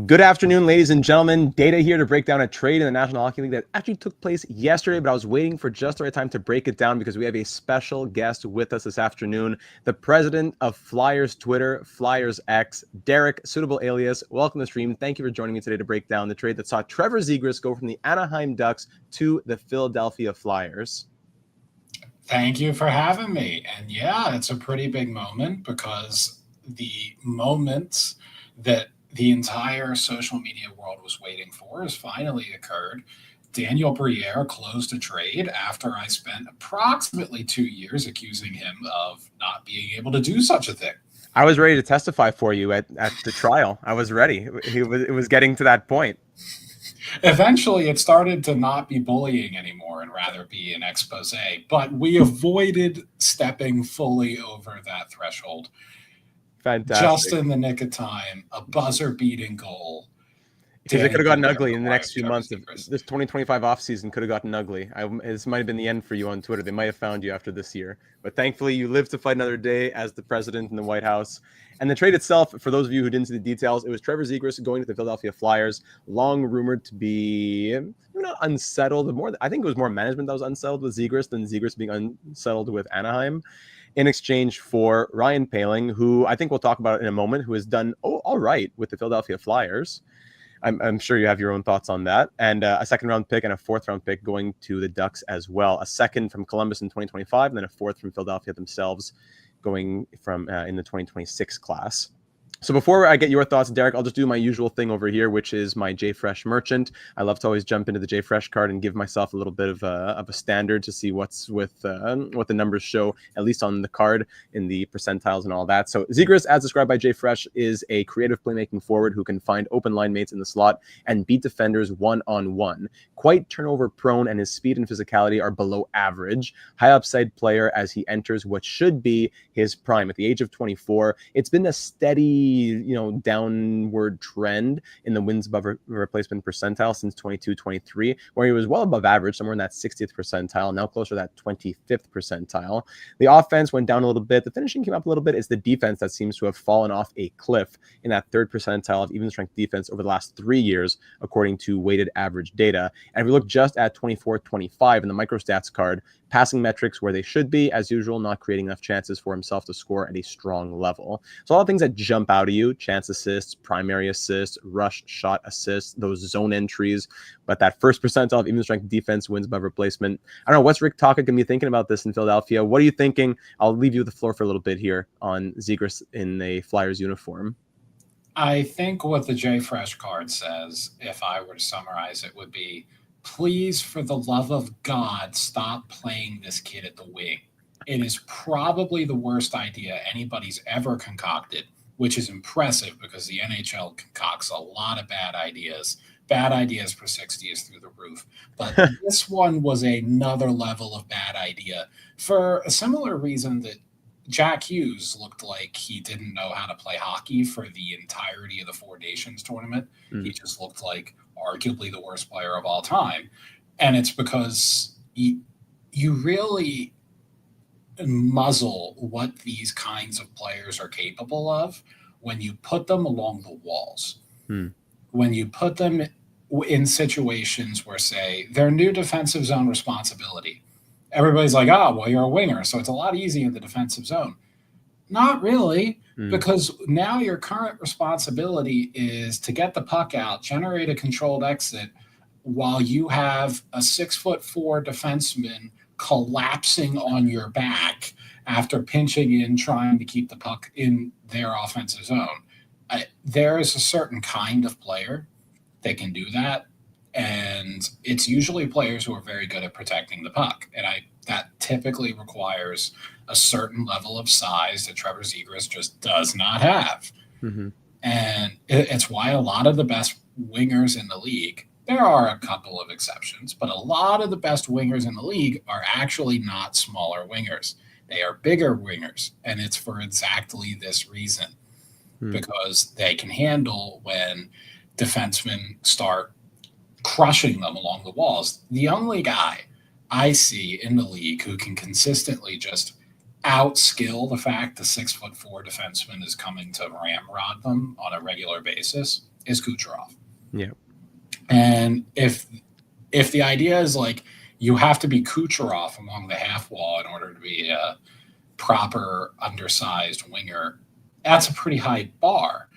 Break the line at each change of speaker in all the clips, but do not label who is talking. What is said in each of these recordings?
Good afternoon, ladies and gentlemen. Data here to break down a trade in the National Hockey League that actually took place yesterday, but I was waiting for just the right time to break it down because we have a special guest with us this afternoon, the president of FLYERS Twitter, FLYERS X, Derek, SuitableAlias. Welcome to the stream. Thank you for joining me today to break down the trade that saw Trevor Zegras go from the Anaheim Ducks to the Philadelphia Flyers.
Thank you for having me. And yeah, it's a pretty big moment because the moment that the entire social media world was waiting for has finally occurred. Daniel Briere closed a trade after I spent approximately 2 years accusing him of not being able to do such a thing.
I was ready to testify for you at the trial. I was ready. It was getting to that point.
Eventually, it started to not be bullying anymore and rather be an expose, but we avoided stepping fully over that threshold.
Fantastic.
Just in the nick of time, a buzzer-beating goal.
Because it could have gotten ugly in the next few months. This 2025 offseason could have gotten ugly. This might have been the end for you on Twitter. They might have found you after this year. But thankfully, you lived to fight another day as the president in the White House. And the trade itself, for those of you who didn't see the details, it was Trevor Zegras going to the Philadelphia Flyers, long rumored to be not unsettled. I think it was more management that was unsettled with Zegras than Zegras being unsettled with Anaheim, in exchange for Ryan Poehling, who I think we'll talk about in a moment, who has done all right with the Philadelphia Flyers. I'm sure you have your own thoughts on that. And a second-round pick and a fourth-round pick going to the Ducks as well. A second from Columbus in 2025, and then a fourth from Philadelphia themselves going from in the 2026 class. So before I get your thoughts, Derek, I'll just do my usual thing over here, which is my JFresh merchant. I love to always jump into the JFresh card and give myself a little bit of a standard to see what's with what the numbers show, at least on the card in the percentiles and all that. So Zegras, as described by JFresh, is a creative playmaking forward who can find open line mates in the slot and beat defenders one-on-one. Quite turnover prone, and his speed and physicality are below average. High upside player as he enters what should be his prime. At the age of 24, it's been a steady downward trend in the wins above replacement percentile since 22-23, where he was well above average, somewhere in that 60th percentile, now closer to that 25th percentile. The offense went down a little bit. The finishing came up a little bit. It's the defense that seems to have fallen off a cliff in that third percentile of even strength defense over the last 3 years, according to weighted average data. And if we look just at 24-25 in the microstats card, passing metrics where they should be, as usual, not creating enough chances for himself to score at a strong level. So all the things that jump out at you: chance assists, primary assists, rush shot assists, those zone entries. But that first percentile of even strength defense, wins above replacement. I don't know, what's Rick Tocchet going to be thinking about this in Philadelphia? What are you thinking? I'll leave you the floor for a little bit here on Zegras in a Flyers uniform.
I think what the JFresh card says, if I were to summarize it, would be, please, for the love of God, stop playing this kid at the wing. It is probably the worst idea anybody's ever concocted, which is impressive because the NHL concocts a lot of bad ideas. Bad ideas per 60 is through the roof. But this one was another level of bad idea for a similar reason that Jack Hughes looked like he didn't know how to play hockey for the entirety of the Four Nations tournament. He just looked like arguably the worst player of all time. And it's because you really muzzle what these kinds of players are capable of when you put them along the walls. When you put them in situations where, say, their new defensive zone responsibility, everybody's like, well, you're a winger, so it's a lot easier in the defensive zone. Not really, because now your current responsibility is to get the puck out, generate a controlled exit, while you have a 6'4" defenseman collapsing on your back after pinching in, trying to keep the puck in their offensive zone. There is a certain kind of player that can do that, and it's usually players who are very good at protecting the puck. And that typically requires a certain level of size that Trevor Zegras just does not have. And it's why a lot of the best wingers in the league, there are a couple of exceptions, but a lot of the best wingers in the league are actually not smaller wingers. They are bigger wingers, and it's for exactly this reason, because they can handle when defensemen start crushing them along the walls. The only guy I see in the league who can consistently just outskill the fact the 6'4" defenseman is coming to ramrod them on a regular basis is Kucherov.
Yeah.
And if the idea is like you have to be Kucherov along the half wall in order to be a proper undersized winger, that's a pretty high bar.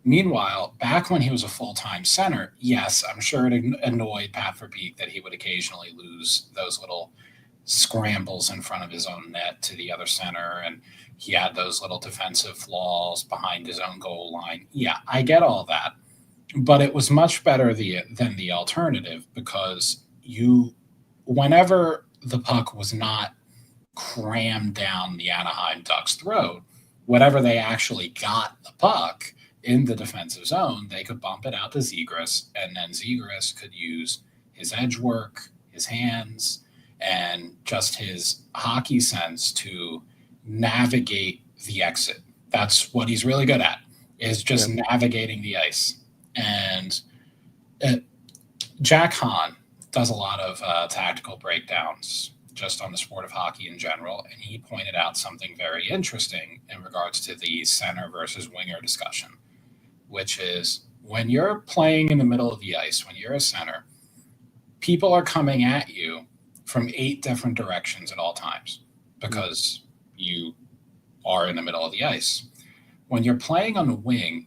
Meanwhile, back when he was a full-time center, yes, I'm sure it annoyed Pat Verbeek that he would occasionally lose those little scrambles in front of his own net to the other center, and he had those little defensive flaws behind his own goal line. Yeah, I get all that. But it was much better than the alternative, because whenever the puck was not crammed down the Anaheim Ducks' throat, whenever they actually got the puck in the defensive zone, they could bump it out to Zegras, and then Zegras could use his edge work, his hands, and just his hockey sense to navigate the exit. That's what he's really good at, is just navigating the ice. And Jack Hahn does a lot of tactical breakdowns just on the sport of hockey in general, and he pointed out something very interesting in regards to the center versus winger discussion, which is when you're playing in the middle of the ice, when you're a center, people are coming at you from 8 different directions at all times because you are in the middle of the ice. When you're playing on the wing,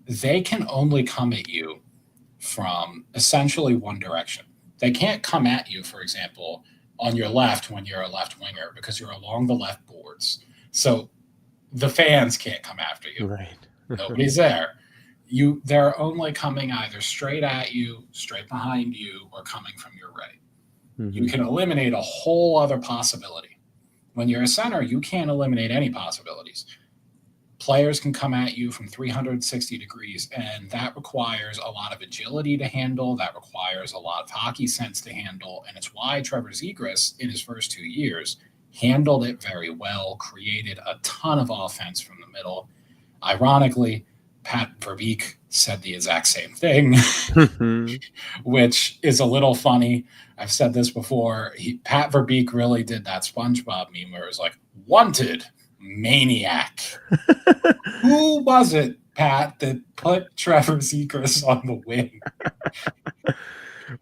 they can only come at you from essentially one direction. They can't come at you, for example, on your left when you're a left winger, because you're along the left boards. So the fans can't come after you.
Right.
Nobody's there. They're only coming either straight at you, straight behind you, or coming from your right. Mm-hmm. You can eliminate a whole other possibility. When you're a center, you can't eliminate any possibilities. Players can come at you from 360 degrees, and that requires a lot of agility to handle. That requires a lot of hockey sense to handle, and it's why Trevor Zegras, in his first 2 years, handled it very well, created a ton of offense from the middle. Ironically, Pat Verbeek said the exact same thing, which is a little funny. I've said this before. Pat Verbeek really did that SpongeBob meme where it was like, wanted maniac. Who was it, Pat, that put Trevor Zegras on the wing?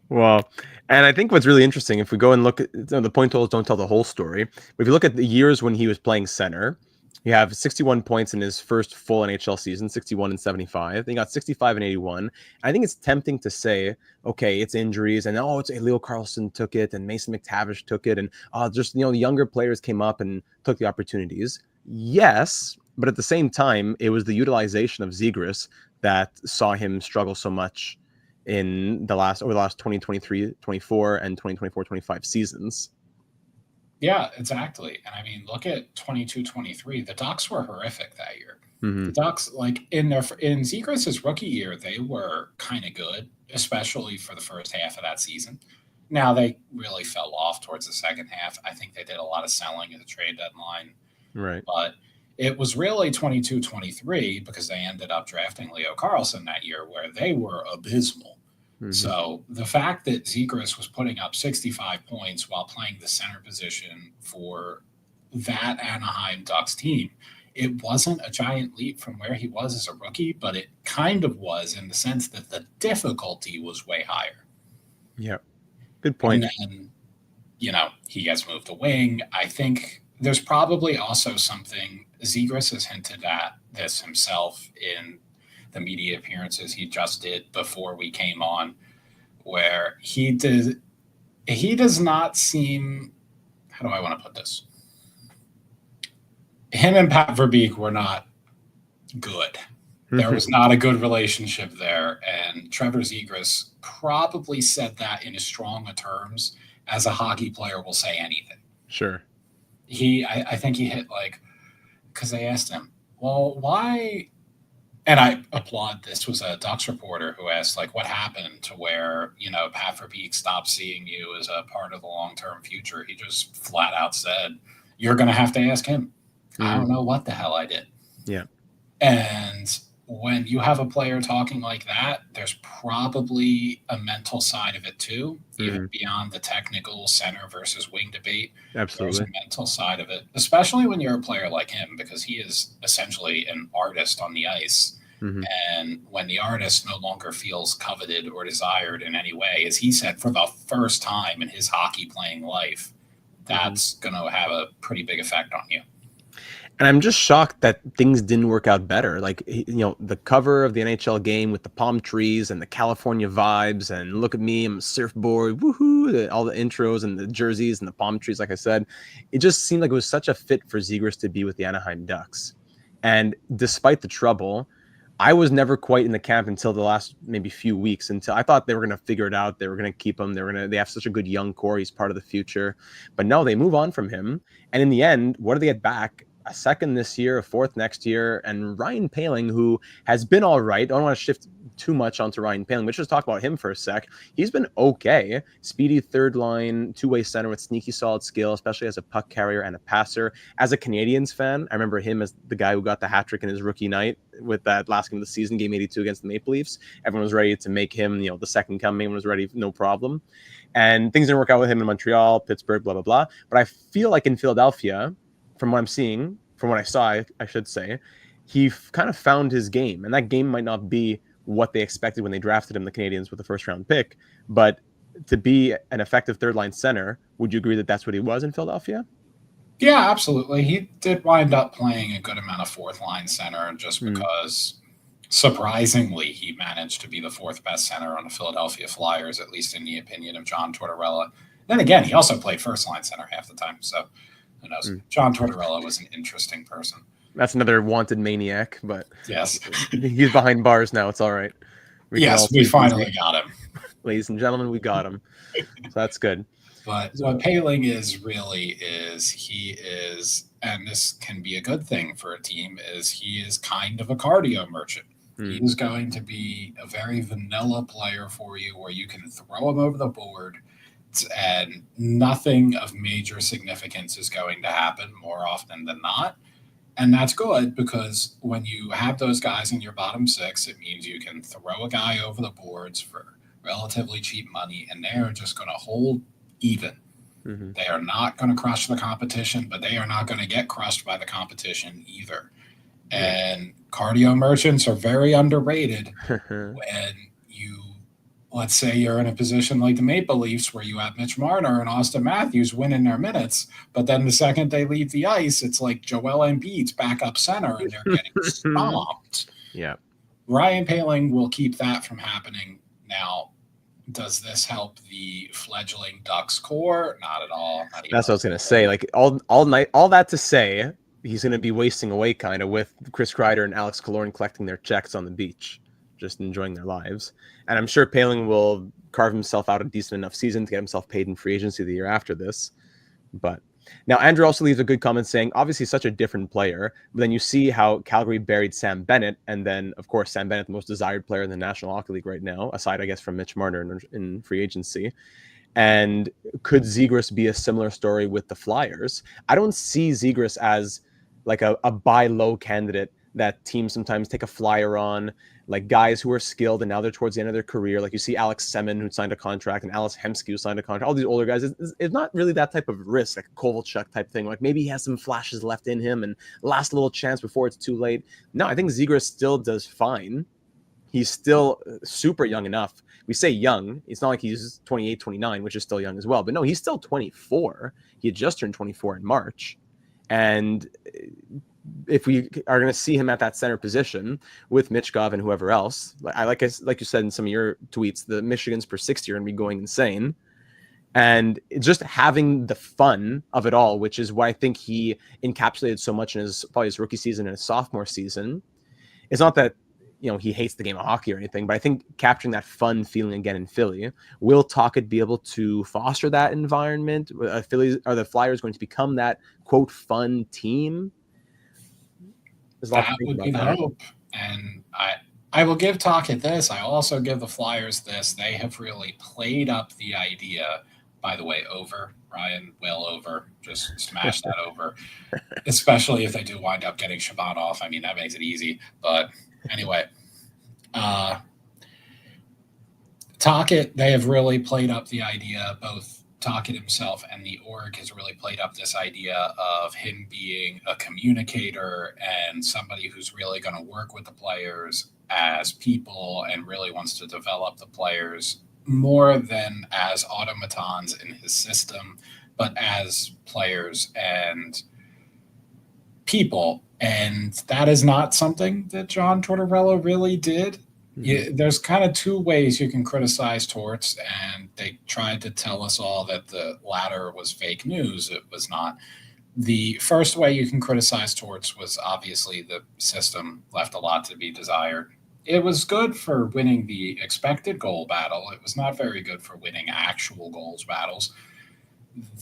Well, and I think what's really interesting, if we go and look at the point totals, don't tell the whole story. But if you look at the years when he was playing center, you have 61 points in his first full NHL season, 61 and 75. Then he got 65 and 81. I think it's tempting to say, okay, it's injuries, and it's Leo Carlson took it, and Mason McTavish took it, and just the younger players came up and took the opportunities. Yes, but at the same time, it was the utilization of Zegras that saw him struggle so much in over the last 2023-24 and 2024-25 seasons.
Yeah, exactly. And I mean, look at 22-23. The Ducks were horrific that year.
Mm-hmm.
The Ducks, like in Zegras' rookie year, they were kind of good, especially for the first half of that season. Now they really fell off towards the second half. I think they did a lot of selling at the trade deadline.
Right.
But it was really 22-23 because they ended up drafting Leo Carlson that year, where they were abysmal. Mm-hmm. So the fact that Zegras was putting up 65 points while playing the center position for that Anaheim Ducks team, it wasn't a giant leap from where he was as a rookie, but it kind of was, in the sense that the difficulty was way higher.
Yeah, good point.
And then, he gets moved to wing. I think there's probably also something, Zegras has hinted at this himself in the media appearances he just did before we came on, where he does not seem, how do I want to put this? Him and Pat Verbeek were not good. There was not a good relationship there, and Trevor Zegras probably said that in as strong a terms as a hockey player will say anything.
Sure.
I think he hit because they asked him, well, why? And I applaud, this was a Ducks reporter who asked, what happened to where, Pat Verbeek stopped seeing you as a part of the long-term future? He just flat out said, you're going to have to ask him. I don't know what the hell I did.
Yeah.
And when you have a player talking like that, there's probably a mental side of it too, even beyond the technical center versus wing debate.
Absolutely.
There's a mental side of it, especially when you're a player like him, because he is essentially an artist on the ice. And when the artist no longer feels coveted or desired in any way, as he said, for the first time in his hockey playing life, that's going to have a pretty big effect on you.
And I'm just shocked that things didn't work out better. Like, you know, the cover of the NHL game with the palm trees and the California vibes and look at me, I'm a surfboard, woohoo, all the intros and the jerseys and the palm trees, like I said. It just seemed like it was such a fit for Zegras to be with the Anaheim Ducks. And despite the trouble, I was never quite in the camp until the last maybe few weeks, until I thought they were going to figure it out. They were going to keep him. They have such a good young core. He's part of the future. But no, they move on from him. And in the end, what do they get back? A second this year, a fourth next year, and Ryan Poehling, who has been all right. I don't want to shift too much onto Ryan Poehling, but just talk about him for a sec. He's been okay. Speedy third line, two-way center with sneaky solid skill, especially as a puck carrier and a passer. As a Canadiens fan, I remember him as the guy who got the hat trick in his rookie night with that last game of the season, game 82 against the Maple Leafs. Everyone was ready to make him, you know, the second coming. Everyone was ready, no problem. And things didn't work out with him in Montreal, Pittsburgh, blah, blah, blah. But I feel like in Philadelphia, from what I'm seeing, from what I saw, I should say, he kind of found his game. And that game might not be what they expected when they drafted him, the Canadiens, with the first-round pick. But to be an effective third-line center, would you agree that that's what he was in Philadelphia?
Yeah, absolutely. He did wind up playing a good amount of fourth-line center just because, surprisingly, he managed to be the fourth best center on the Philadelphia Flyers, at least in the opinion of John Tortorella. Then again, he also played first-line center half the time, so who knows? John Tortorella was an interesting person.
That's another wanted maniac, but
yes,
he's behind bars now. It's all right.
We finally got him.
Ladies and gentlemen, we got him. So that's good.
But what Poehling he is, and this can be a good thing for a team, is he is kind of a cardio merchant. He is going to be a very vanilla player for you where you can throw him over the board and nothing of major significance is going to happen more often than not. And that's good because when you have those guys in your bottom six, it means you can throw a guy over the boards for relatively cheap money, and they're just going to hold even. They are not going to crush the competition, but they are not going to get crushed by the competition either. And cardio merchants are very underrated when you, let's say you're in a position like the Maple Leafs where you have Mitch Marner and Austin Matthews winning their minutes, but then the second they leave the ice, it's like Joel Embiid's backup center and they're getting stomped.
Yeah.
Ryan Poehling will keep that from happening. Now, does this help the fledgling Ducks core? Not at all.
That's what I was going to say. Like all night, all that to say, he's going to be wasting away kind of with Chris Kreider and Alex Killorn collecting their checks on the beach, just enjoying their lives. And I'm sure Poehling will carve himself out a decent enough season to get himself paid in free agency the year after this. But now Andrew also leaves a good comment saying, obviously such a different player, but then you see how Calgary buried Sam Bennett. And then, of course, Sam Bennett, the most desired player in the National Hockey League right now, aside, I guess, from Mitch Marner in free agency. And could Zegras be a similar story with the Flyers? I don't see Zegras as like a buy low candidate that teams sometimes take a flyer on, like guys who are skilled and now they're towards the end of their career. Like you see Alex Semin, who signed a contract, and Alice Hemsky, who signed a contract. All these older guys, it's not really that type of risk, like a Kovalchuk type thing. Like maybe he has some flashes left in him and last little chance before it's too late. No, I think Zegras still does fine. He's still super young enough. We say young. It's not like he's 28, 29, which is still young as well. But no, he's still 24. He had just turned 24 in March. And if we are going to see him at that center position with Michkov and whoever else, like you said in some of your tweets, the Michigans per 60 are going to be going insane. And just having the fun of it all, which is what I think he encapsulated so much in probably his rookie season and his sophomore season. It's not that, you know, he hates the game of hockey or anything, but I think capturing that fun feeling again in Philly, will Tocchet be able to foster that environment? Are the Flyers going to become that quote fun team?
That would be the hope. And I will give Tocchet this. I also give the Flyers this. They have really played up the idea, by the way, over. Ryan, well over. Just smash that over. Especially if they do wind up getting Shabanov. I mean, that makes it easy. But Anyway, Tocchet, they have really played up the idea, both Tocchet himself and the org has really played up this idea of him being a communicator and somebody who's really going to work with the players as people and really wants to develop the players more than as automatons in his system, but as players and people. And that is not something that John Tortorella really did. There's kind of two ways you can criticize Torts, and they tried to tell us all that the latter was fake news. It was not. The first way you can criticize Torts was obviously the system left a lot to be desired. It was good for winning the expected goal battle. It was not very good for winning actual goals battles.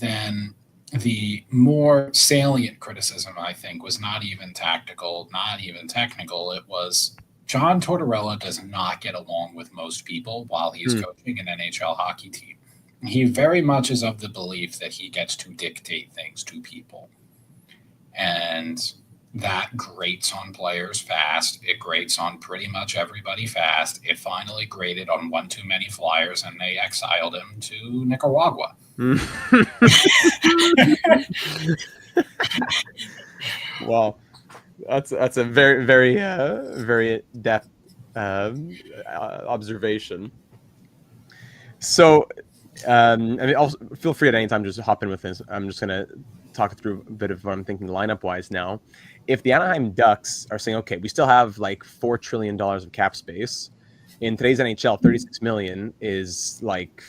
Then the more salient criticism, I think, was not even tactical, not even technical. It was John Tortorella does not get along with most people while he's coaching an NHL hockey team. He very much is of the belief that he gets to dictate things to people. And that grates on players fast. It grates on pretty much everybody fast. It finally grated on one too many Flyers, and they exiled him to Nicaragua.
Wow. That's a very, very, very depth observation. So, I mean, also feel free at any time to just hop in with this. I'm just gonna talk through a bit of what I'm thinking lineup wise now. If the Anaheim Ducks are saying, okay, we still have like $4 trillion of cap space in today's NHL, 36 million is like,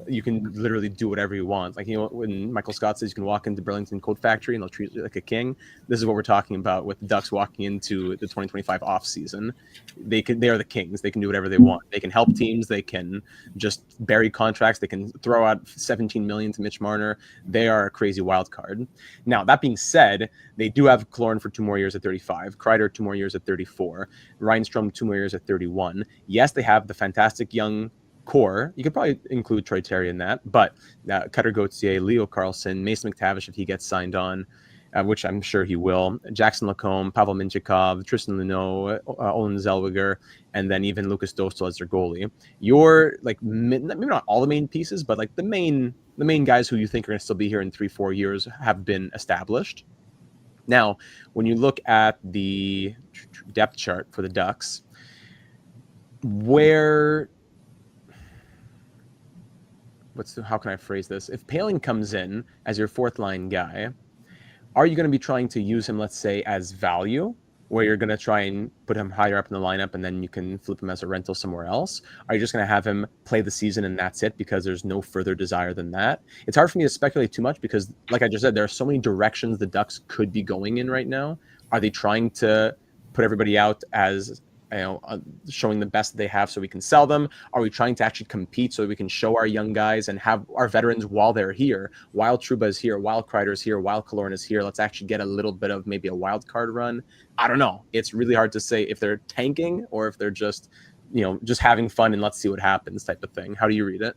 you can literally do whatever you want. Like, you know, when Michael Scott says you can walk into Burlington Coat Factory and they'll treat you like a king. This is what we're talking about with the Ducks walking into the 2025 off season. They are the kings. They can do whatever they want. They can help teams. They can just bury contracts. They can throw out 17 million to Mitch Marner. They are a crazy wild card. Now, that being said, they do have Killorn for 2 more years at 35, Kreider 2 more years at 34, Reinstrom 2 more years at 31. Yes, they have the fantastic young core. You could probably include Troy Terry in that, but Cutter Gauthier, Leo Carlson, Mason McTavish if he gets signed on, which I'm sure he will, Jackson Lacombe, Pavel Minchikov, Tristan Luneau, Olen Zellweger, and then even Lucas Dostal as their goalie. You're like maybe not all the main pieces, but like the main guys who you think are going to still be here in 3-4 years have been established. Now, when you look at the depth chart for the Ducks, how can I phrase this? If Poehling comes in as your fourth line guy, are you going to be trying to use him, let's say, as value, where you're going to try and put him higher up in the lineup and then you can flip him as a rental somewhere else? Are you just going to have him play the season and that's it because there's no further desire than that? It's hard for me to speculate too much because, like I just said, there are so many directions the Ducks could be going in right now. Are they trying to put everybody out as, you know, showing the best they have so we can sell them? Are we trying to actually compete so we can show our young guys and have our veterans while they're here, while Trouba is here, while Kreider's here, while Killorn is here? Let's actually get a little bit of maybe a wild card run. I don't know. It's really hard to say if they're tanking or if they're just, you know, just having fun and let's see what happens type of thing. How do you read it?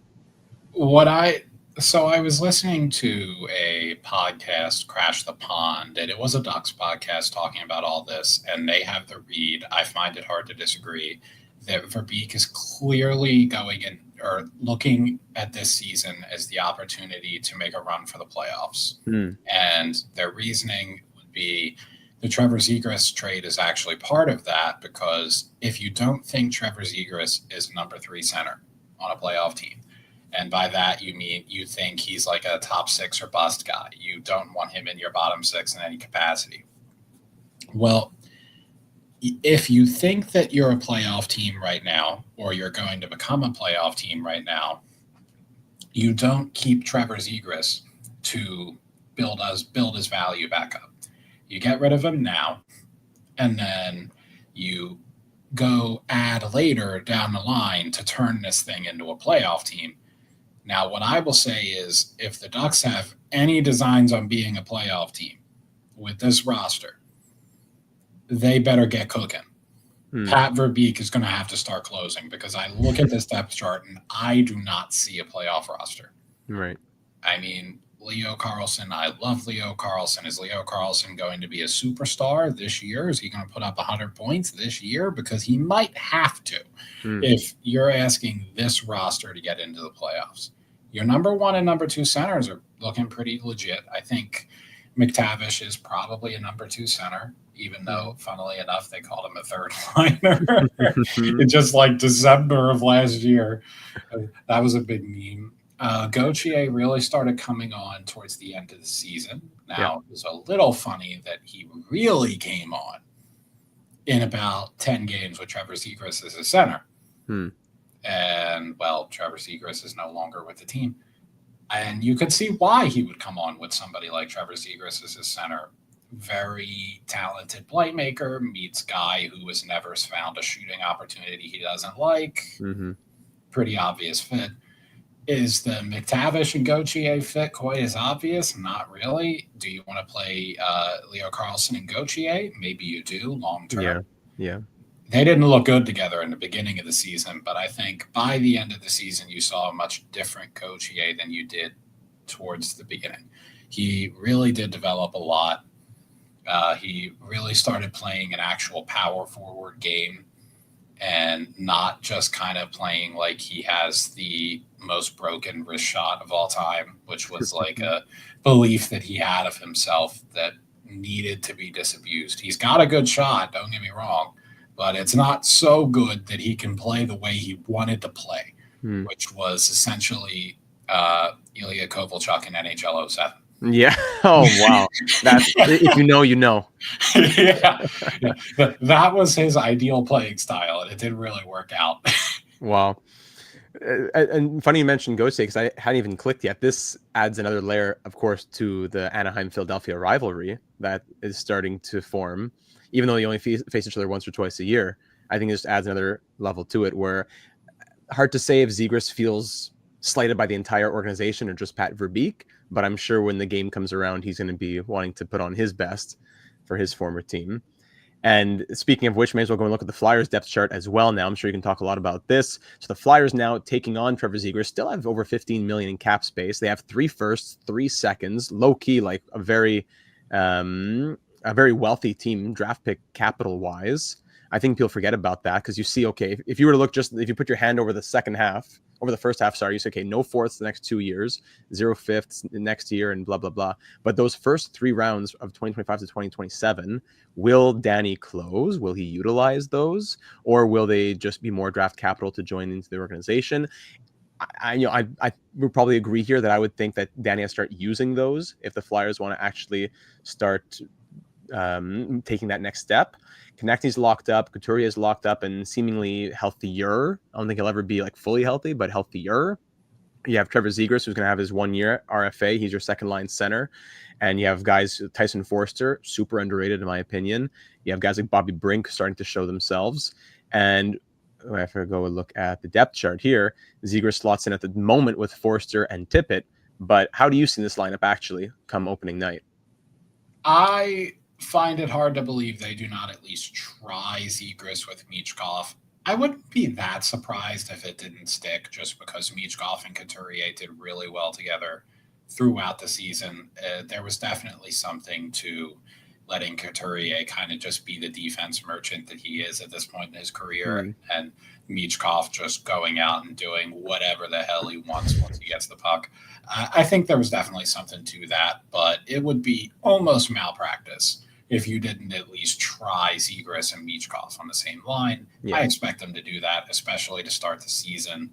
So I was listening to a podcast, Crash the Pond, and it was a Ducks podcast talking about all this, and they have the read. I find it hard to disagree that Verbeek is clearly going in or looking at this season as the opportunity to make a run for the playoffs. And their reasoning would be the Trevor Zegras trade is actually part of that, because if you don't think Trevor Zegras is number 3 center on a playoff team, and by that, you mean you think he's like a top 6 or bust guy. You don't want him in your bottom 6 in any capacity. Well, if you think that you're a playoff team right now, or you're going to become a playoff team right now, you don't keep Trevor Zegras to build his value back up. You get rid of him now, and then you go add later down the line to turn this thing into a playoff team. Now, what I will say is if the Ducks have any designs on being a playoff team with this roster, they better get cooking. Pat Verbeek is going to have to start closing, because I look at this depth chart and I do not see a playoff roster.
Right.
I mean, Leo Carlsson. I love Leo Carlsson. Is Leo Carlsson going to be a superstar this year? Is he going to put up 100 points this year? Because he might have to if you're asking this roster to get into the playoffs. Your number 1 and number 2 centers are looking pretty legit. I think McTavish is probably a number 2 center, even though, funnily enough, they called him a third liner in just like December of last year. That was a big meme. Gauthier really started coming on towards the end of the season. Now, it was a little funny that he really came on in about 10 games with Trevor Zegras as a center. And, well, Trevor Zegras is no longer with the team. And you could see why he would come on with somebody like Trevor Zegras as his center. Very talented playmaker, meets guy who has never found a shooting opportunity he doesn't like. Pretty obvious fit. Is the McTavish and Gauthier fit quite as obvious? Not really. Do you want to play Leo Carlsson and Gauthier? Maybe you do long term.
Yeah.
They didn't look good together in the beginning of the season, but I think by the end of the season, you saw a much different Gauthier than you did towards the beginning. He really did develop a lot. He really started playing an actual power forward game and not just kind of playing like he has the most broken wrist shot of all time, which was like a belief that he had of himself that needed to be disabused. He's got a good shot, don't get me wrong, but it's not so good that he can play the way he wanted to play, which was essentially Ilya Kovalchuk in NHL 07.
Yeah. Oh, wow. That's, if you know, you know.
Yeah. That was his ideal playing style, and it didn't really work out.
Wow. And funny you mentioned Gauthier, because I hadn't even clicked yet. This adds another layer, of course, to the Anaheim-Philadelphia rivalry that is starting to form. Even though they only face each other once or twice a year, I think it just adds another level to it, where hard to say if Zegras feels slighted by the entire organization or just Pat Verbeek, but I'm sure when the game comes around, he's going to be wanting to put on his best for his former team. And speaking of which, may as well go and look at the Flyers depth chart as well now. I'm sure you can talk a lot about this. So the Flyers now taking on Trevor Zegras still have over 15 million in cap space. They have 3 firsts, 3 seconds, low key, like a very wealthy team, draft pick capital wise. I think people forget about that because you see, okay, if you were to look if you put your hand over the first half, you say, okay, no fourths the next 2 years, 0 fifths next year, and blah, blah, blah. But those first 3 rounds of 2025 to 2027, will Danny close? Will he utilize those? Or will they just be more draft capital to join into the organization? I would probably agree here that I would think that Danny has to start using those if the Flyers want to actually start taking that next step. Konechny's locked up, Couturier is locked up and seemingly healthier. I don't think he'll ever be like fully healthy, but healthier. You have Trevor Zegras, who's going to have his 1 year RFA. He's your second line center. And you have guys, Tyson Forster, super underrated in my opinion. You have guys like Bobby Brink starting to show themselves. And I have to go and look at the depth chart here. Zegras slots in at the moment with Forster and Tippett. But how do you see this lineup actually come opening night?
I find it hard to believe they do not at least try Zegras with Michkov. I wouldn't be that surprised if it didn't stick, just because Michkov and Couturier did really well together throughout the season. There was definitely something to letting Couturier kind of just be the defense merchant that he is at this point in his career, and Michkov just going out and doing whatever the hell he wants once he gets the puck. I think there was definitely something to that, but it would be almost malpractice if you didn't at least try Zegras and Michkov on the same line. Yeah. I expect them to do that, especially to start the season.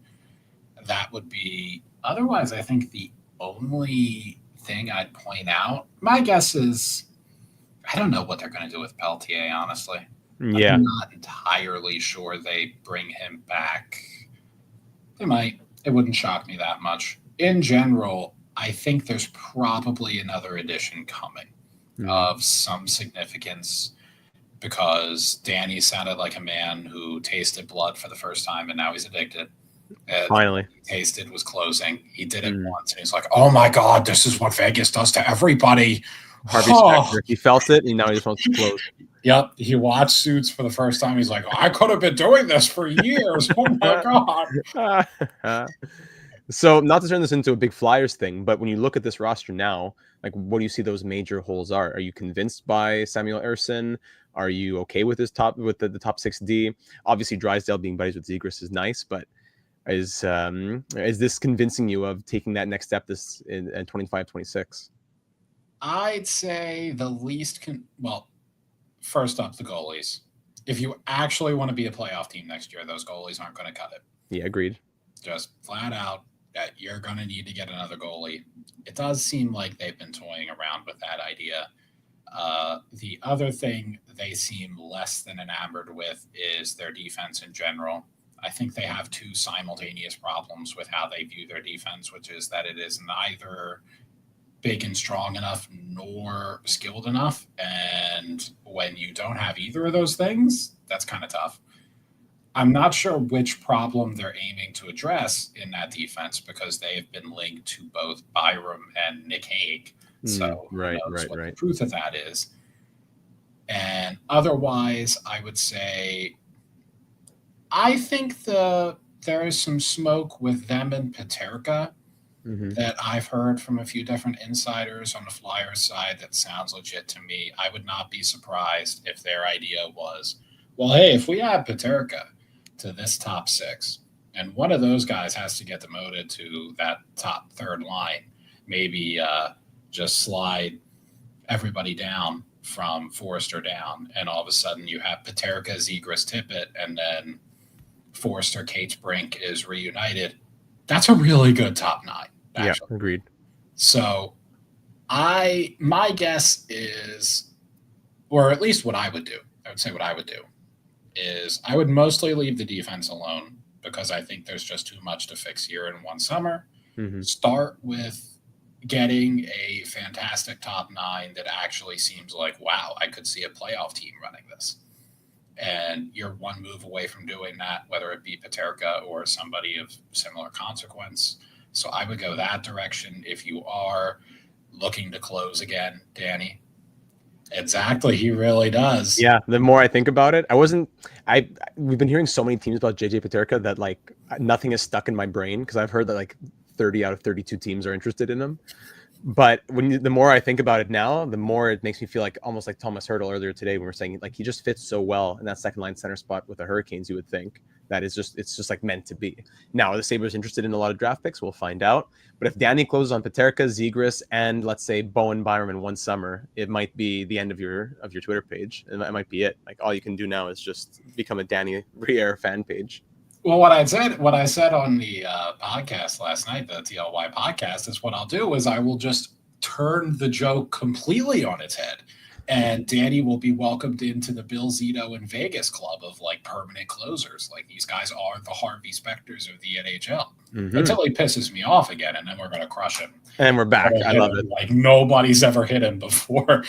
That would be – otherwise, I think the only thing I'd point out, my guess is I don't know what they're going to do with Peltier, honestly. Yeah. I'm not entirely sure they bring him back. They might. It wouldn't shock me that much. In general, I think there's probably another edition coming of some significance, because Danny sounded like a man who tasted blood for the first time and now he's addicted. And
finally,
he tasted was closing. He did it once and he's like, oh my God, this is what Vegas does to everybody.
Harvey Specter. He felt it and now he just wants to close.
Yep. He watched Suits for the first time. He's like, I could have been doing this for years. Oh my God.
So not to turn this into a big Flyers thing, but when you look at this roster now, like what do you see those major holes are? Are you convinced by Samuel Ersson? Are you okay with this top with the top 6D? Obviously, Drysdale being buddies with Zegras is nice, but is this convincing you of taking that next step this in 25-26?
I'd say the least well, first up, the goalies. If you actually want to be a playoff team next year, those goalies aren't going to cut it.
Yeah, agreed.
Just flat out that you're going to need to get another goalie. It does seem like they've been toying around with that idea. The other thing they seem less than enamored with is their defense in general. I think they have two simultaneous problems with how they view their defense, which is that it is neither big and strong enough nor skilled enough. And when you don't have either of those things, that's kind of tough. I'm not sure which problem they're aiming to address in that defense because they have been linked to both Byram and Nick Hague. So
right.
The truth of that is. And otherwise, I would say I think there is some smoke with them and Peterka that I've heard from a few different insiders on the Flyers side that sounds legit to me. I would not be surprised if their idea was, well, hey, if we add Peterka to this top 6, and one of those guys has to get demoted to that top 3rd line, maybe just slide everybody down from Forrester down, and all of a sudden you have Peterka, Zegras, Tippett, and then Forrester, Cates, Brink is reunited. That's a really good top 9. Actually.
Yeah, agreed.
So my guess is, or at least what I would do, is I would mostly leave the defense alone because I think there's just too much to fix here in one summer. Start with getting a fantastic top 9 that actually seems like, wow, I could see a playoff team running this. And you're one move away from doing that, whether it be Peterka or somebody of similar consequence. So I would go that direction if you are looking to close again, Danny. Exactly, he really does.
Yeah, the more I think about it, we've been hearing so many teams about JJ Peterka that like nothing is stuck in my brain because I've heard that like 30 out of 32 teams are interested in him. But the more I think about it now, the more it makes me feel like almost like Thomas Hertl earlier today when we were saying like he just fits so well in that second line center spot with the Hurricanes. You would think that it's just like meant to be. Now, are the Sabres interested in a lot of draft picks? We'll find out. But if Danny closes on Peterka, Zegras, and let's say Bowen Byram in one summer, it might be the end of your Twitter page, and that might be it. Like all you can do now is just become a Danny Briere fan page.
Well, what I said on the podcast last night, the TLY podcast, is what I'll do is I will just turn the joke completely on its head. And Danny will be welcomed into the Bill Zito and Vegas club of like permanent closers. Like these guys are the Harvey Specters of the NHL until he pisses me off again, and then we're going to crush him.
And we're back. I love it.
Like nobody's ever hit him before.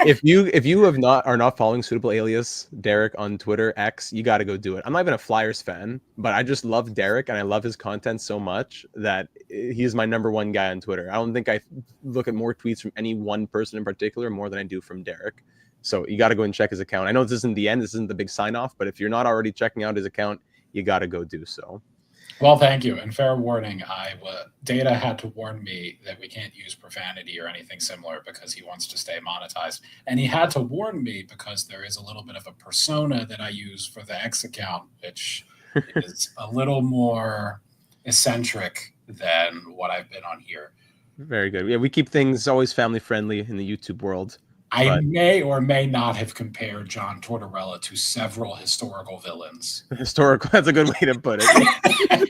If you are not following SuitableAlias Derek on Twitter X, you got to go do it. I'm not even a Flyers fan, but I just love Derek and I love his content so much that he's my number one guy on Twitter. I don't think I look at more tweets from any one person in particular more than I do from Derek. So you got to go and check his account. I know this isn't the end. This isn't the big sign off, but if you're not already checking out his account, you got to go do so.
Well, thank you. And fair warning, Data had to warn me that we can't use profanity or anything similar because he wants to stay monetized. And he had to warn me because there is a little bit of a persona that I use for the X account, which is a little more eccentric than what I've been on here.
Very good. Yeah, we keep things always family friendly in the YouTube world.
I may or may not have compared John Tortorella to several historical villains.
Historical, that's a good way to put it.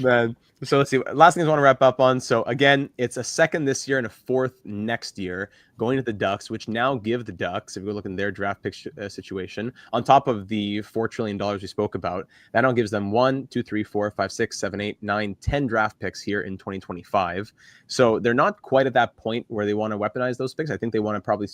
Man. So let's see. Last thing I want to wrap up on. So again, it's a second this year and a fourth next year going to the Ducks, which now give the Ducks, if we look in their draft pick situation, on top of the $4 trillion we spoke about, that now gives them 1, 2, 3, 4, 5, 6, 7, 8, 9, 10 draft picks here in 2025. So they're not quite at that point where they want to weaponize those picks. I think they want to probably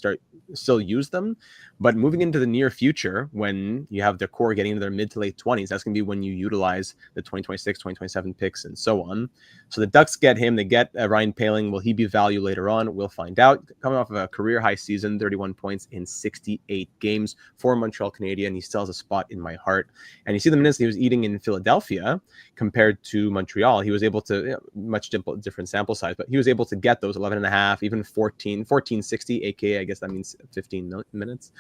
still use them. But moving into the near future, when you have their core getting into their mid to late 20s, that's going to be when you utilize the 2026, 2027 picks and so so on. So the Ducks get him. They get Ryan Poehling. Will he be value later on? We'll find out. Coming off of a career-high season, 31 points in 68 games for Montreal Canadiens. He still has a spot in my heart. And you see the minutes he was eating in Philadelphia compared to Montreal. He was able to, much different sample size, but he was able to get those 11 and a half, even 1460, aka I guess that means 15 minutes,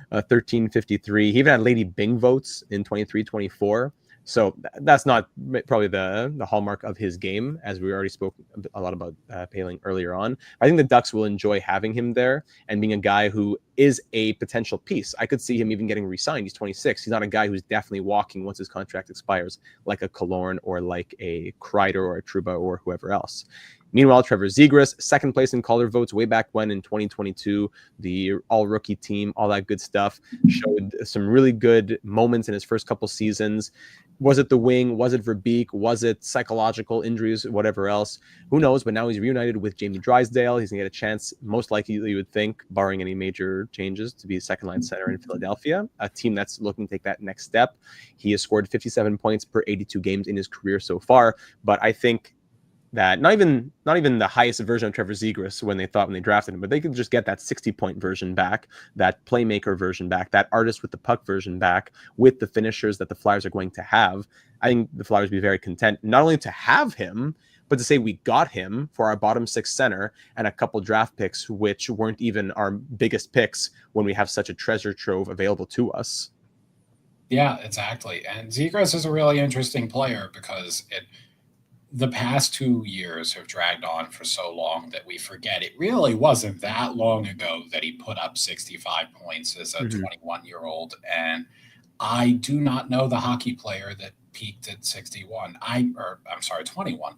1353. He even had Lady Bing votes in 23-24. So that's not probably the hallmark of his game, as we already spoke a lot about Poehling earlier on. I think the Ducks will enjoy having him there and being a guy who is a potential piece. I could see him even getting re-signed. He's 26. He's not a guy who's definitely walking once his contract expires, like a Killorn or like a Kreider or a Trouba or whoever else. Meanwhile, Trevor Zegras, second place in Calder votes way back when in 2022, the all-rookie team, all that good stuff, showed some really good moments in his first couple seasons. Was it the wing? Was it Verbeek? Was it psychological injuries? Whatever else? Who knows? But now he's reunited with Jamie Drysdale. He's going to get a chance, most likely, you would think, barring any major changes, to be a second-line center in Philadelphia, a team that's looking to take that next step. He has scored 57 points per 82 games in his career so far, but I think that not even the highest version of Trevor Zegras when they drafted him, but they could just get that 60-point version back, that playmaker version back, that artist with the puck version back, with the finishers that the Flyers are going to have. I think the Flyers would be very content, not only to have him, but to say we got him for our bottom six center and a couple draft picks, which weren't even our biggest picks when we have such a treasure trove available to us.
Yeah, exactly. And Zegras is a really interesting player because the past 2 years have dragged on for so long that we forget it really wasn't that long ago that he put up 65 points as a 21-year-old. And I do not know the hockey player that peaked at 61. I'm sorry, 21.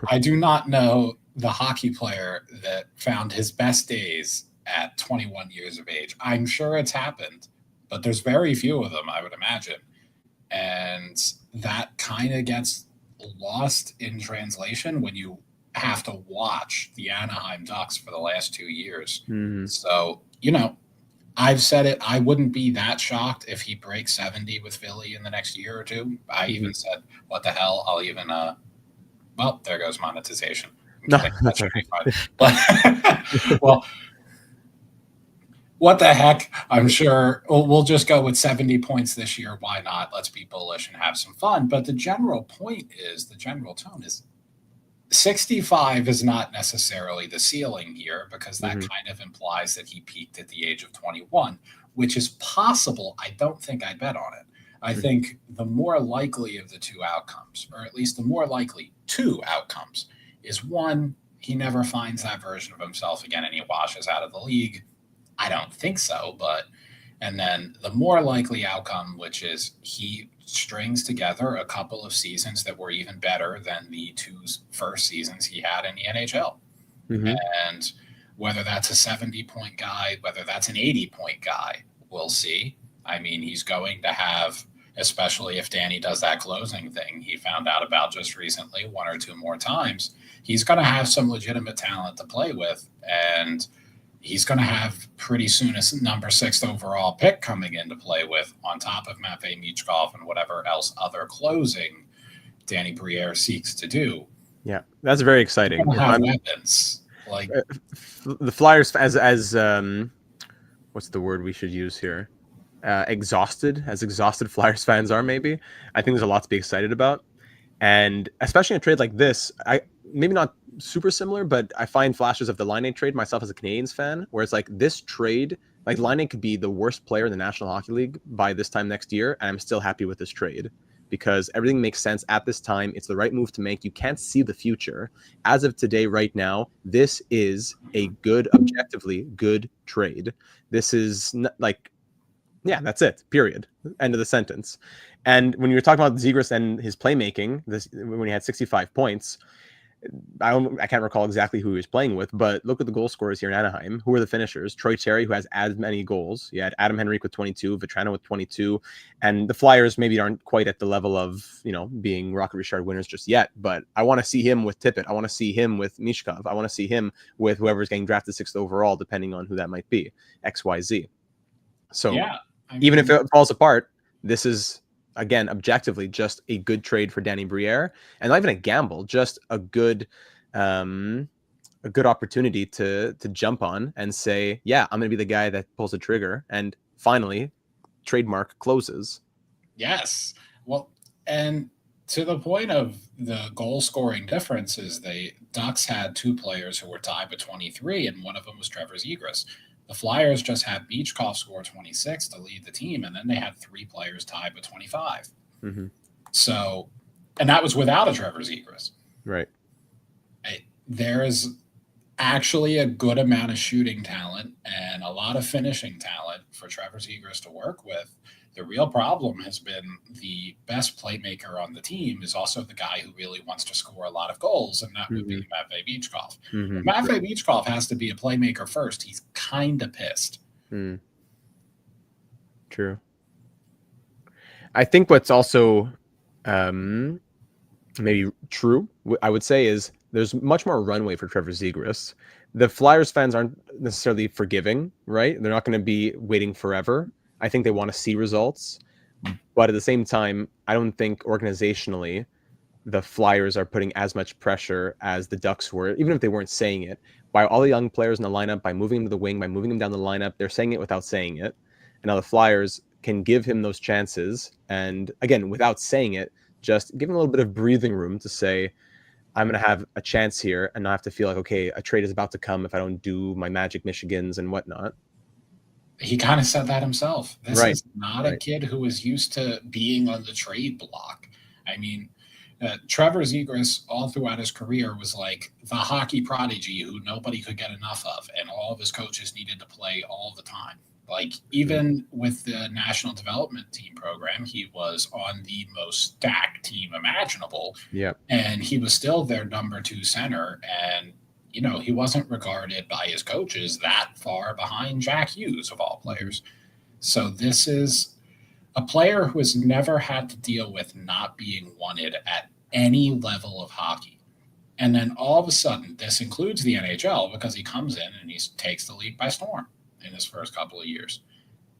I do not know the hockey player that found his best days at 21 years of age. I'm sure it's happened, but there's very few of them, I would imagine. And that kind of gets lost in translation when you have to watch the Anaheim Ducks for the last 2 years. So, I've said it. I wouldn't be that shocked if he breaks 70 with Philly in the next year or two. I even said, what the hell? I'll even, well, there goes monetization.
No, that's okay.
Well, what the heck? I'm sure we'll just go with 70 points this year. Why not? Let's be bullish and have some fun. But the general tone is 65 is not necessarily the ceiling here, because that kind of implies that he peaked at the age of 21, which is possible. I don't think I bet on it. I think the more likely of the two outcomes, or at least the more likely two outcomes, is one, he never finds that version of himself again and he washes out of the league. I don't think so, and then the more likely outcome, which is he strings together a couple of seasons that were even better than the two first seasons he had in the NHL. And whether that's a 70-point guy, whether that's an 80-point guy, we'll see. I mean, he's going to have, especially if Danny does that closing thing he found out about just recently, one or two more times, he's going to have some legitimate talent to play with. And he's going to have pretty soon a number 6 overall pick coming in to play with, on top of Matvei Michkov and whatever else other closing Danny Briere seeks to do.
Yeah, that's very exciting.
Have weapons. Like
the Flyers, as what's the word we should use here? Exhausted Flyers fans are, maybe. I think there's a lot to be excited about, and especially in a trade like this, maybe not super similar, but I find flashes of the Laine trade myself as a Canadiens fan, where it's like this trade, like Laine could be the worst player in the National Hockey League by this time next year, and I'm still happy with this trade because everything makes sense at this time. It's the right move to make. You can't see the future. As of today, right now, this is a good, objectively good trade. This is yeah, that's it, period. End of the sentence. And when you were talking about Zegras and his playmaking, when he had 65 points, I can't recall exactly who he was playing with, but look at the goal scorers here in Anaheim. Who are the finishers? Troy Terry, who has as many goals. You had Adam Henrique with 22, Vetrano with 22, and the Flyers maybe aren't quite at the level of, being Rocket Richard winners just yet, but I want to see him with Tippett. I want to see him with Mishkov. I want to see him with whoever's getting drafted 6th overall, depending on who that might be, XYZ. So yeah, even if it falls apart, this is again, objectively, just a good trade for Danny Briere, and not even a gamble, just a good opportunity to jump on and say, yeah, I'm going to be the guy that pulls the trigger, and finally, trademark closes.
Yes. Well, and to the point of the goal scoring differences, the Ducks had two players who were tied with 23, and one of them was Trevor Zegras. The Flyers just had Beachkoff score 26 to lead the team, and then they had three players tied with 25.
Mm-hmm.
So, and that was without a Trevor Zegras.
Right.
There's actually a good amount of shooting talent and a lot of finishing talent for Trevor Zegras to work with. The real problem has been the best playmaker on the team is also the guy who really wants to score a lot of goals, and that would be Matvei Beachkoff. Matvei Beachkoff has to be a playmaker first. He's kind of pissed.
True. I think what's also maybe true, I would say, is there's much more runway for Trevor Zegras. The Flyers fans aren't necessarily forgiving, right? They're not going to be waiting forever. I think they want to see results. But at the same time, I don't think organizationally the Flyers are putting as much pressure as the Ducks were, even if they weren't saying it. By all the young players in the lineup, by moving them to the wing, by moving them down the lineup, they're saying it without saying it. And now the Flyers can give him those chances. And again, without saying it, just give him a little bit of breathing room to say, I'm going to have a chance here and not have to feel like, okay, a trade is about to come if I don't do my Magic Michigans and whatnot.
He kind of said that himself. This is not a kid who is used to being on the trade block. I mean, Trevor Zegras all throughout his career was like the hockey prodigy who nobody could get enough of, and all of his coaches needed to play all the time. Like, even with the National Development Team program, he was on the most stacked team imaginable.
Yeah.
And he was still their number 2 center. And, you know, he wasn't regarded by his coaches that far behind Jack Hughes, of all players. So this is a player who has never had to deal with not being wanted at any level of hockey. And then all of a sudden, this includes the NHL, because he comes in and he takes the league by storm in his first couple of years.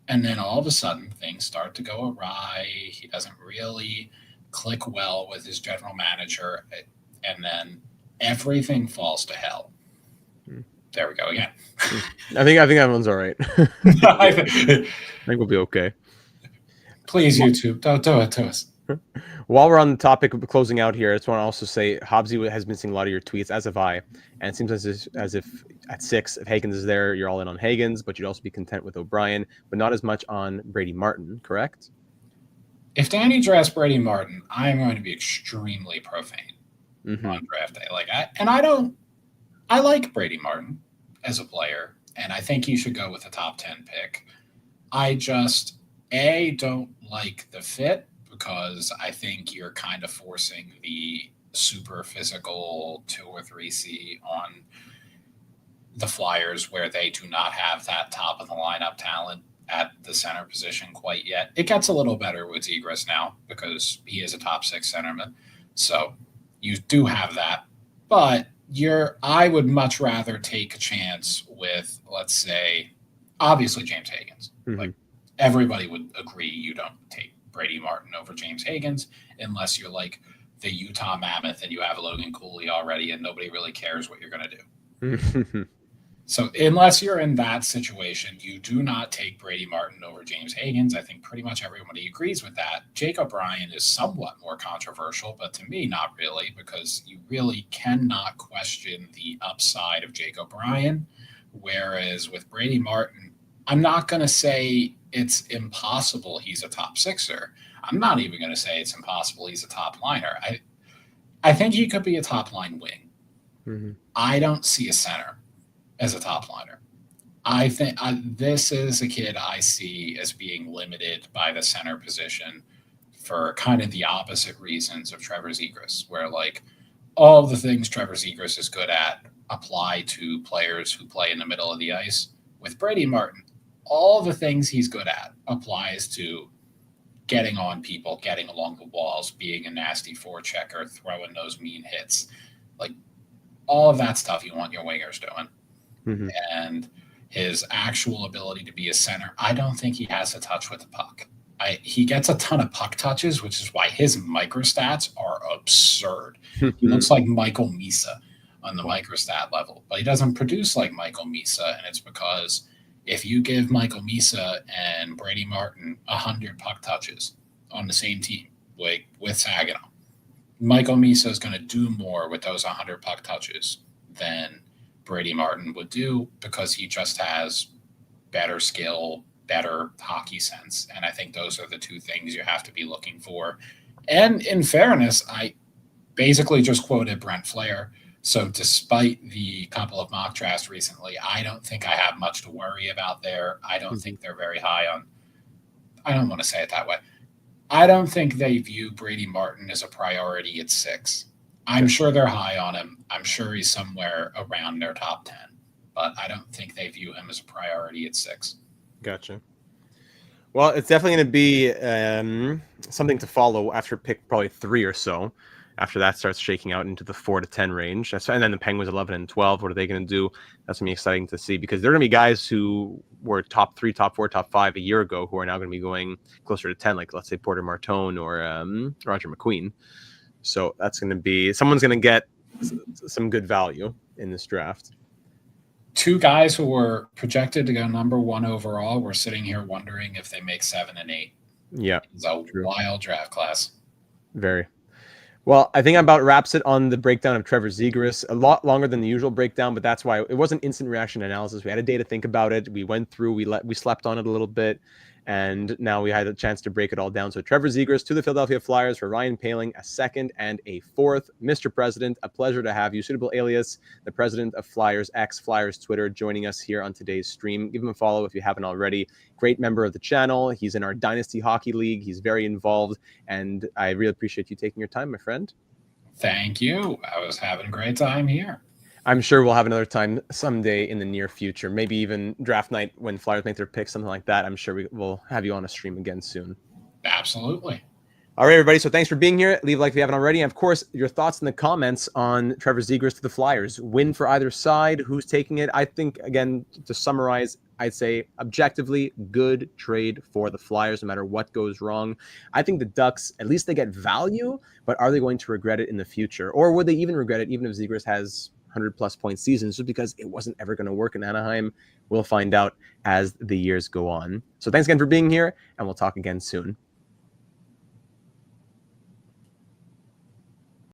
And then all of a sudden, things start to go awry. He doesn't really click well with his general manager. And then everything falls to hell. There we go again.
I think everyone's all right. I think we'll be okay.
Please, YouTube, don't do it to us.
While we're on the topic of closing out here, I just want to also say Hobbsy has been seeing a lot of your tweets, as have I, and it seems as if at 6, if Higgins is there, you're all in on Higgins, but you'd also be content with O'Brien, but not as much on Brady Martin, correct?
If Danny drafts Brady Martin, I am going to be extremely profane on draft day. I like Brady Martin as a player, and I think he should go with a top 10 pick. I just, don't like the fit, because I think you're kind of forcing the super physical 2 or 3C on the Flyers, where they do not have that top of the lineup talent at the center position quite yet. It gets a little better with Zegras now, because he is a top 6 centerman. So you do have that, but I would much rather take a chance with, let's say, obviously James Higgins. Like, everybody would agree you don't take Brady Martin over James Higgins unless you're like the Utah Mammoth and you have Logan Cooley already and nobody really cares what you're going to do. So unless you're in that situation, you do not take Brady Martin over James Higgins. I think pretty much everybody agrees with that. Jake O'Brien is somewhat more controversial, but to me, not really, because you really cannot question the upside of Jake O'Brien. Whereas with Brady Martin, I'm not going to say it's impossible he's a top 6er. I'm not even going to say it's impossible he's a top liner. I think he could be a top line wing. I don't see a center as a top liner. I think this is a kid I see as being limited by the center position for kind of the opposite reasons of Trevor Zegras, where like all the things Trevor Zegras is good at apply to players who play in the middle of the ice. With Brady Martin, all the things he's good at applies to getting on people, getting along the walls, being a nasty forechecker, throwing those mean hits. Like all of that stuff you want your wingers doing. And his actual ability to be a center, I don't think he has a touch with the puck. He gets a ton of puck touches, which is why his microstats are absurd. He looks like Michael Misa on the microstat level, but he doesn't produce like Michael Misa, and it's because if you give Michael Misa and Brady Martin 100 puck touches on the same team, like with Saginaw, Michael Misa is going to do more with those 100 puck touches than Brady Martin would do because he just has better skill, better hockey sense. And I think those are the two things you have to be looking for. And in fairness, I basically just quoted Brent Flair. So despite the couple of mock drafts recently, I don't think I have much to worry about there. I don't think they're very high on, I don't want to say it that way. I don't think they view Brady Martin as a priority at 6. I'm sure they're high on him. I'm sure he's somewhere around their top 10, but I don't think they view him as a priority at 6.
Gotcha. Well, it's definitely going to be something to follow after pick probably 3 or so. After that starts shaking out into the 4 to 10 range. And then the Penguins 11 and 12. What are they going to do? That's going to be exciting to see because they're going to be guys who were top 3, top 4, top 5 a year ago who are now going to be going closer to 10, like let's say Porter Martone or Roger McQueen. So that's going to be, someone's going to get some good value in this draft.
2 guys who were projected to go number 1 overall were sitting here wondering if they make 7 and 8.
Yeah.
It's a wild draft class.
Very. Well, I think about wraps it on the breakdown of Trevor Zegras. A lot longer than the usual breakdown, but that's why it wasn't instant reaction analysis. We had a day to think about it. We went through, we slept on it a little bit, and now we had a chance to break it all down. So Trevor Zegras to the Philadelphia Flyers for Ryan Poehling, a 2nd and a 4th. Mr. President, a pleasure to have you. SuitableAlias, the president of Flyers X, Flyers Twitter, joining us here on today's stream. Give him a follow if you haven't already. Great member of the channel. He's in our Dynasty Hockey League. He's very involved, and I really appreciate you taking your time, my friend.
Thank you. I was having a great time here.
I'm sure we'll have another time someday in the near future, maybe even draft night when Flyers make their picks, something like that. I'm sure we will have you on a stream again soon.
Absolutely.
All right, everybody. So thanks for being here. Leave a like if you haven't already. And of course, your thoughts in the comments on Trevor Zegras to the Flyers. Win for either side. Who's taking it? I think, again, to summarize, I'd say objectively good trade for the Flyers, no matter what goes wrong. I think the Ducks, at least they get value, but are they going to regret it in the future? Or would they even regret it even if Zegras has 100-plus point seasons just because it wasn't ever going to work in Anaheim? We'll find out as the years go on. So thanks again for being here, and we'll talk again soon.